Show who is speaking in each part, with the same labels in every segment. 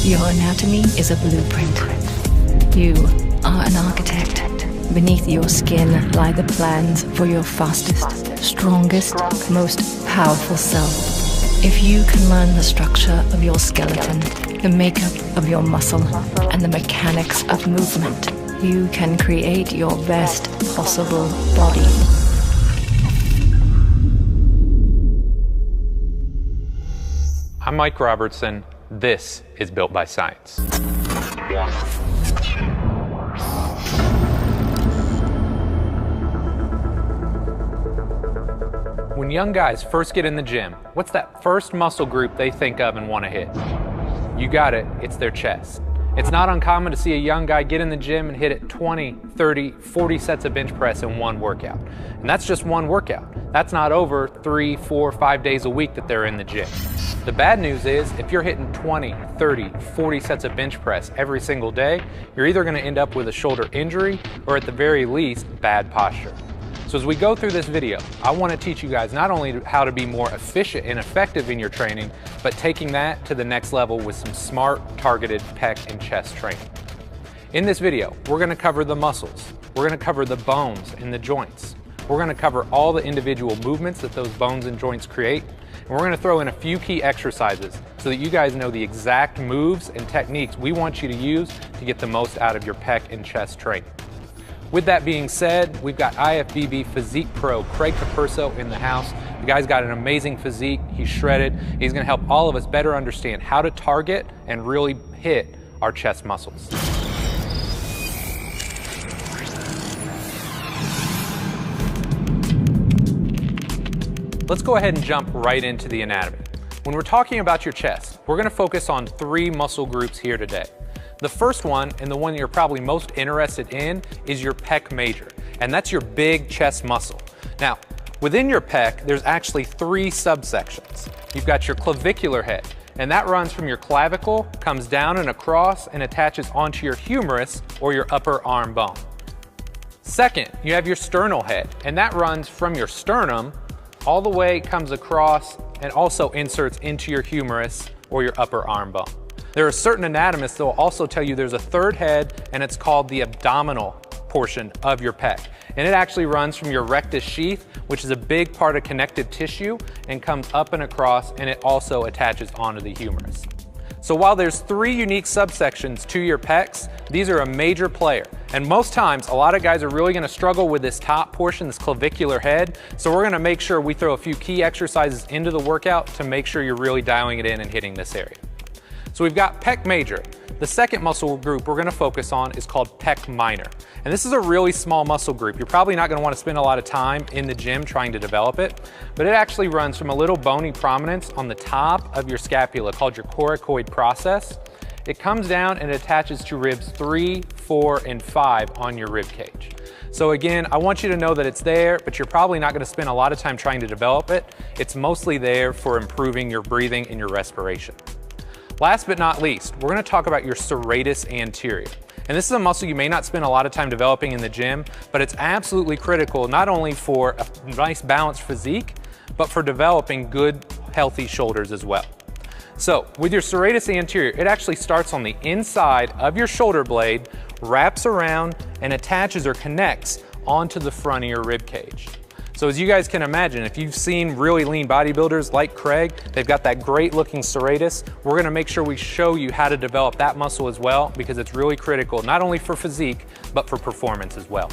Speaker 1: Your anatomy is a blueprint. You are an architect. Beneath your skin lie the plans for your fastest, strongest, most powerful self. If you can learn the structure of your skeleton, the makeup of your muscle, and the mechanics of movement, you can create your best possible body.
Speaker 2: I'm Mike Robertson. This is Built by Science. When young guys first get in the gym, what's that first muscle group they think of and want to hit? You got it, it's their chest. It's not uncommon to see a young guy get in the gym and hit it 20, 30, 40 sets of bench press in one workout. And that's just one workout. That's not over 3, 4, 5 days a week that they're in the gym. The bad news is if you're hitting 20, 30, 40 sets of bench press every single day, you're either going to end up with a shoulder injury or at the very least, bad posture. So as we go through this video, I want to teach you guys not only how to be more efficient and effective in your training, but taking that to the next level with some smart, targeted pec and chest training. In this video, we're going to cover the muscles, we're going to cover the bones and the joints, we're going to cover all the individual movements that those bones and joints create, and we're going to throw in a few key exercises so that you guys know the exact moves and techniques we want you to use to get the most out of your pec and chest training. With that being said, we've got IFBB Physique Pro Craig Capurso in the house. The guy's got an amazing physique, he's shredded. He's gonna help all of us better understand how to target and really hit our chest muscles. Let's go ahead and jump right into the anatomy. When we're talking about your chest, we're gonna focus on 3 muscle groups here today. The first one, and the one you're probably most interested in, is your pec major, and that's your big chest muscle. Now, within your pec, there's actually 3 subsections. You've got your clavicular head, and that runs from your clavicle, comes down and across, and attaches onto your humerus or your upper arm bone. Second, you have your sternal head, and that runs from your sternum all the way, comes across, and also inserts into your humerus or your upper arm bone. There are certain anatomists that will also tell you there's a third head, and it's called the abdominal portion of your pec. And it actually runs from your rectus sheath, which is a big part of connective tissue, and comes up and across, and it also attaches onto the humerus. So while there's 3 unique subsections to your pecs, these are a major player. And most times, a lot of guys are really gonna struggle with this top portion, this clavicular head. So we're gonna make sure we throw a few key exercises into the workout to make sure you're really dialing it in and hitting this area. So we've got pec major. The second muscle group we're gonna focus on is called pec minor. And this is a really small muscle group. You're probably not gonna wanna spend a lot of time in the gym trying to develop it, but it actually runs from a little bony prominence on the top of your scapula called your coracoid process. It comes down and attaches to ribs 3, 4, and 5 on your rib cage. So again, I want you to know that it's there, but you're probably not gonna spend a lot of time trying to develop it. It's mostly there for improving your breathing and your respiration. Last but not least, we're gonna talk about your serratus anterior. And this is a muscle you may not spend a lot of time developing in the gym, but it's absolutely critical not only for a nice balanced physique, but for developing good, healthy shoulders as well. So with your serratus anterior, it actually starts on the inside of your shoulder blade, wraps around, and attaches or connects onto the front of your rib cage. So as you guys can imagine, if you've seen really lean bodybuilders like Craig, they've got that great looking serratus. We're gonna make sure we show you how to develop that muscle as well, because it's really critical, not only for physique, but for performance as well.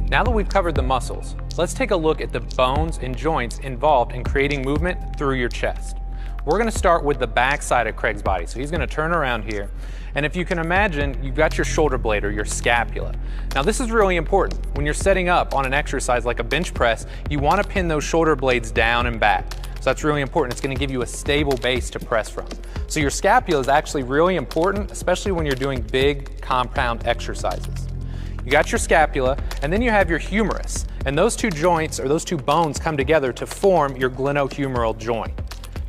Speaker 2: Now that we've covered the muscles, let's take a look at the bones and joints involved in creating movement through your chest. We're gonna start with the back side of Craig's body. So he's gonna turn around here. And if you can imagine, you've got your shoulder blade or your scapula. Now this is really important. When you're setting up on an exercise like a bench press, you wanna pin those shoulder blades down and back. So that's really important. It's gonna give you a stable base to press from. So your scapula is actually really important, especially when you're doing big compound exercises. You got your scapula, and then you have your humerus. And those 2 joints, or those 2 bones, come together to form your glenohumeral joint.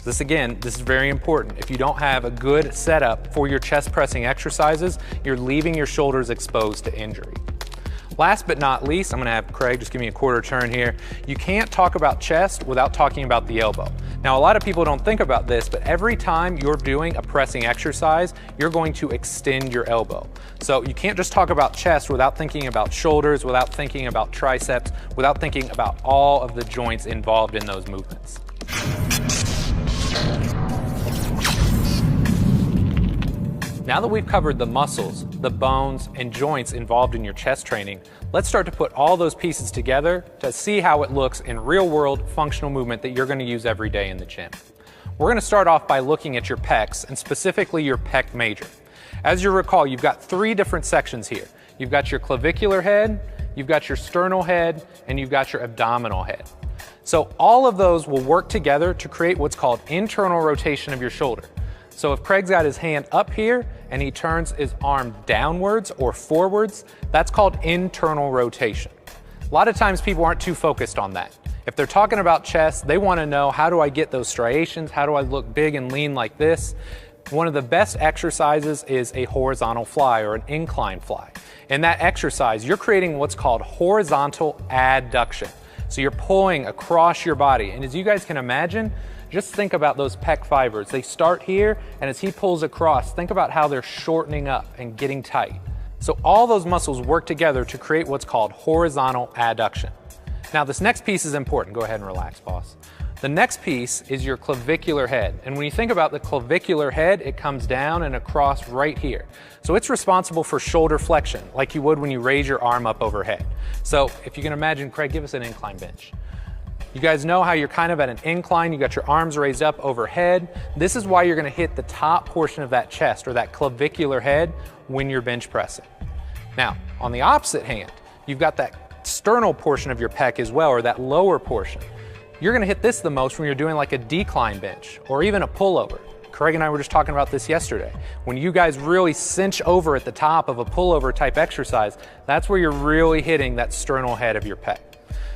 Speaker 2: This is very important. If you don't have a good setup for your chest pressing exercises, you're leaving your shoulders exposed to injury. Last but not least, I'm gonna have Craig just give me a quarter turn here. You can't talk about chest without talking about the elbow. Now, a lot of people don't think about this, but every time you're doing a pressing exercise, you're going to extend your elbow. So you can't just talk about chest without thinking about shoulders, without thinking about triceps, without thinking about all of the joints involved in those movements. Now that we've covered the muscles, the bones, and joints involved in your chest training, let's start to put all those pieces together to see how it looks in real-world functional movement that you're going to use every day in the gym. We're going to start off by looking at your pecs, and specifically your pec major. As you recall, you've got three different sections here. You've got your clavicular head, you've got your sternal head, and you've got your abdominal head. So all of those will work together to create what's called internal rotation of your shoulder. So if Craig's got his hand up here and he turns his arm downwards or forwards, that's called internal rotation. A lot of times people aren't too focused on that. If they're talking about chest, they want to know, how do I get those striations? How do I look big and lean like this? One of the best exercises is a horizontal fly or an incline fly. In that exercise, you're creating what's called horizontal adduction. So you're pulling across your body. And as you guys can imagine, just think about those pec fibers. They start here, and as he pulls across, think about how they're shortening up and getting tight. So all those muscles work together to create what's called horizontal adduction. Now this next piece is important. Go ahead and relax, boss. The next piece is your clavicular head. And when you think about the clavicular head, it comes down and across right here. So it's responsible for shoulder flexion, like you would when you raise your arm up overhead. So if you can imagine, Craig, give us an incline bench. You guys know how you're kind of at an incline, you got your arms raised up overhead. This is why you're gonna hit the top portion of that chest or that clavicular head when you're bench pressing. Now, on the opposite hand, you've got that sternal portion of your pec as well, or that lower portion. You're gonna hit this the most when you're doing like a decline bench or even a pullover. Craig and I were just talking about this yesterday. When you guys really cinch over at the top of a pullover type exercise, that's where you're really hitting that sternal head of your pec.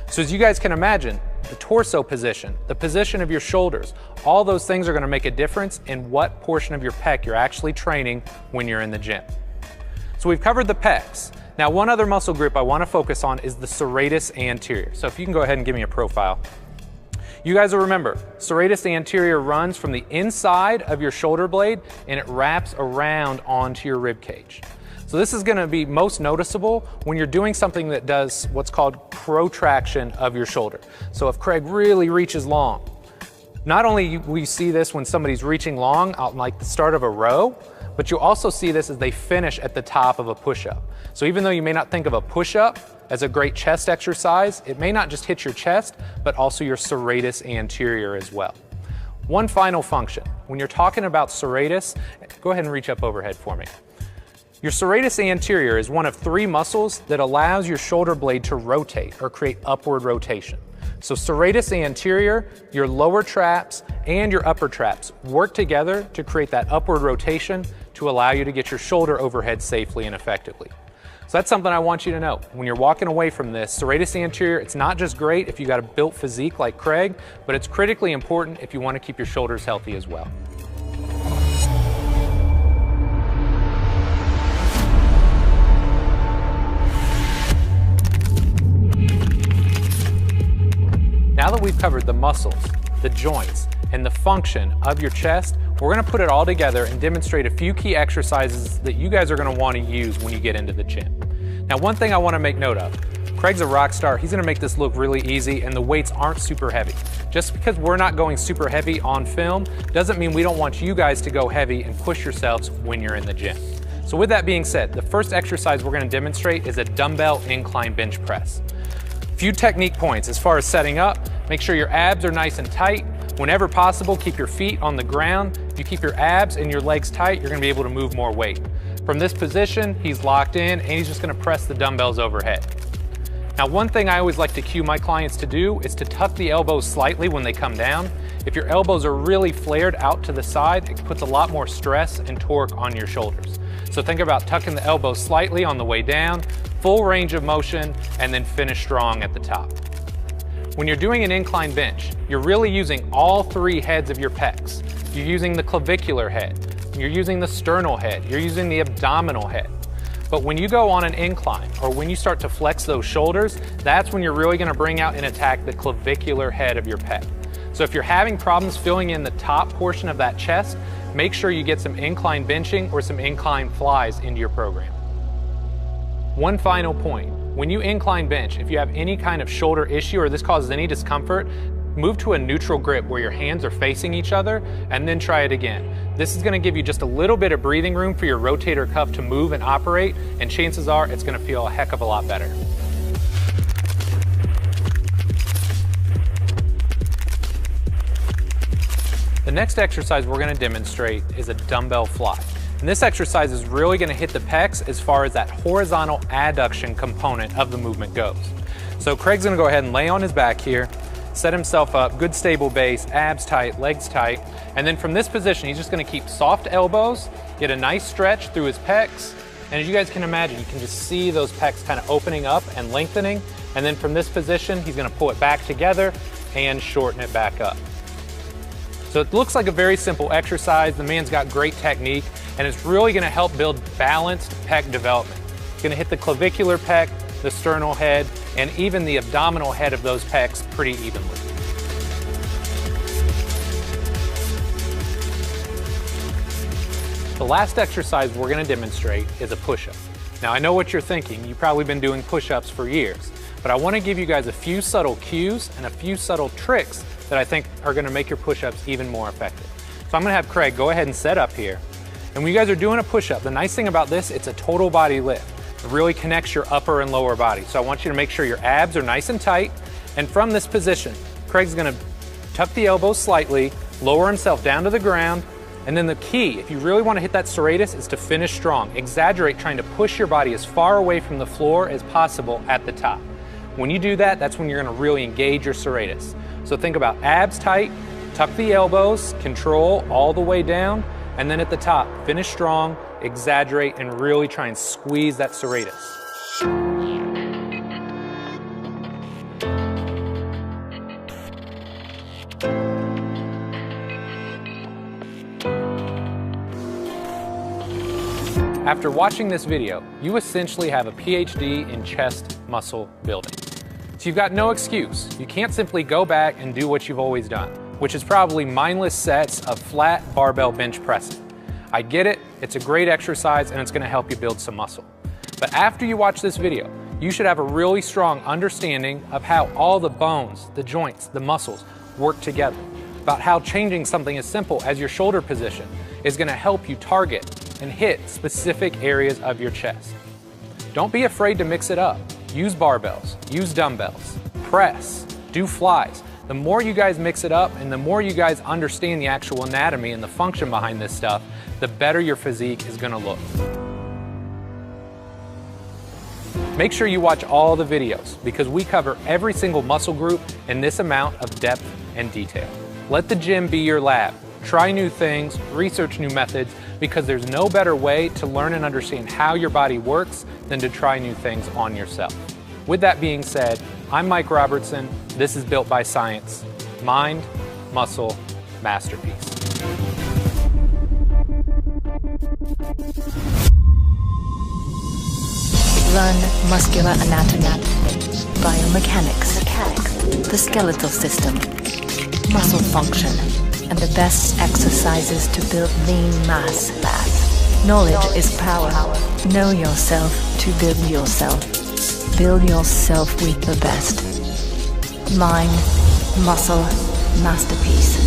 Speaker 2: So as you guys can imagine, the torso position, the position of your shoulders, all those things are going to make a difference in what portion of your pec you're actually training when you're in the gym. So we've covered the pecs. Now one other muscle group I want to focus on is the serratus anterior. So if you can go ahead and give me a profile. You guys will remember, serratus anterior runs from the inside of your shoulder blade and it wraps around onto your rib cage. So this is going to be most noticeable when you're doing something that does what's called protraction of your shoulder. So if Craig really reaches long, not only will you see this when somebody's reaching long out like the start of a row, but you'll also see this as they finish at the top of a push-up. So even though you may not think of a push-up as a great chest exercise, it may not just hit your chest, but also your serratus anterior as well. One final function. When you're talking about serratus, go ahead and reach up overhead for me. Your serratus anterior is one of three muscles that allows your shoulder blade to rotate or create upward rotation. So serratus anterior, your lower traps, and your upper traps work together to create that upward rotation to allow you to get your shoulder overhead safely and effectively. So that's something I want you to know. When you're walking away from this, serratus anterior, it's not just great if you got a built physique like Craig, but it's critically important if you want to keep your shoulders healthy as well. Now that we've covered the muscles, the joints, and the function of your chest, we're going to put it all together and demonstrate a few key exercises that you guys are going to want to use when you get into the gym. Now, one thing I want to make note of, Craig's a rock star. He's going to make this look really easy and the weights aren't super heavy. Just because we're not going super heavy on film doesn't mean we don't want you guys to go heavy and push yourselves when you're in the gym. So with that being said, the first exercise we're going to demonstrate is a dumbbell incline bench press. Few technique points as far as setting up. Make sure your abs are nice and tight. Whenever possible, keep your feet on the ground. If you keep your abs and your legs tight, you're gonna be able to move more weight. From this position, he's locked in and he's just gonna press the dumbbells overhead. Now, one thing I always like to cue my clients to do is to tuck the elbows slightly when they come down. If your elbows are really flared out to the side, it puts a lot more stress and torque on your shoulders. So think about tucking the elbows slightly on the way down, full range of motion, and then finish strong at the top. When you're doing an incline bench, you're really using all three heads of your pecs. You're using the clavicular head, you're using the sternal head, you're using the abdominal head. But when you go on an incline or when you start to flex those shoulders, that's when you're really gonna bring out and attack the clavicular head of your pec. So if you're having problems filling in the top portion of that chest, make sure you get some incline benching or some incline flies into your program. One final point, when you incline bench, if you have any kind of shoulder issue or this causes any discomfort, move to a neutral grip where your hands are facing each other and then try it again. This is gonna give you just a little bit of breathing room for your rotator cuff to move and operate, and chances are it's gonna feel a heck of a lot better. The next exercise we're gonna demonstrate is a dumbbell fly. And this exercise is really gonna hit the pecs as far as that horizontal adduction component of the movement goes. So Craig's gonna go ahead and lay on his back here, set himself up, good stable base, abs tight, legs tight, and then from this position, he's just gonna keep soft elbows, get a nice stretch through his pecs, and as you guys can imagine, you can just see those pecs kind of opening up and lengthening, and then from this position, he's gonna pull it back together and shorten it back up. So it looks like a very simple exercise. The man's got great technique, and it's really gonna help build balanced pec development. It's gonna hit the clavicular pec, the sternal head, and even the abdominal head of those pecs pretty evenly. The last exercise we're gonna demonstrate is a push-up. Now I know what you're thinking, you've probably been doing push-ups for years, but I wanna give you guys a few subtle cues and a few subtle tricks that I think are gonna make your push-ups even more effective. So I'm gonna have Craig go ahead and set up here. And when you guys are doing a push-up, the nice thing about this, it's a total body lift. It really connects your upper and lower body. So I want you to make sure your abs are nice and tight. And from this position, Craig's gonna tuck the elbows slightly, lower himself down to the ground, and then the key, if you really wanna hit that serratus, is to finish strong. Exaggerate trying to push your body as far away from the floor as possible at the top. When you do that, that's when you're gonna really engage your serratus. So think about abs tight, tuck the elbows, control all the way down, and then at the top, finish strong, exaggerate, and really try and squeeze that serratus. After watching this video, you essentially have a PhD in chest muscle building. So you've got no excuse. You can't simply go back and do what you've always done, which is probably mindless sets of flat barbell bench pressing. I get it, it's a great exercise and it's gonna help you build some muscle. But after you watch this video, you should have a really strong understanding of how all the bones, the joints, the muscles work together, about how changing something as simple as your shoulder position is gonna help you target and hit specific areas of your chest. Don't be afraid to mix it up. Use barbells, use dumbbells, press, do flies. The more you guys mix it up and the more you guys understand the actual anatomy and the function behind this stuff, the better your physique is gonna look. Make sure you watch all the videos because we cover every single muscle group in this amount of depth and detail. Let the gym be your lab. Try new things, research new methods, because there's no better way to learn and understand how your body works than to try new things on yourself. With that being said, I'm Mike Robertson. This is Built by Science. Mind, muscle, masterpiece.
Speaker 1: Learn muscular anatomy, biomechanics, the skeletal system, muscle function, and the best exercises to build lean mass. Knowledge is power. Know yourself to build yourself. Build yourself with the best. Mind, muscle, masterpiece.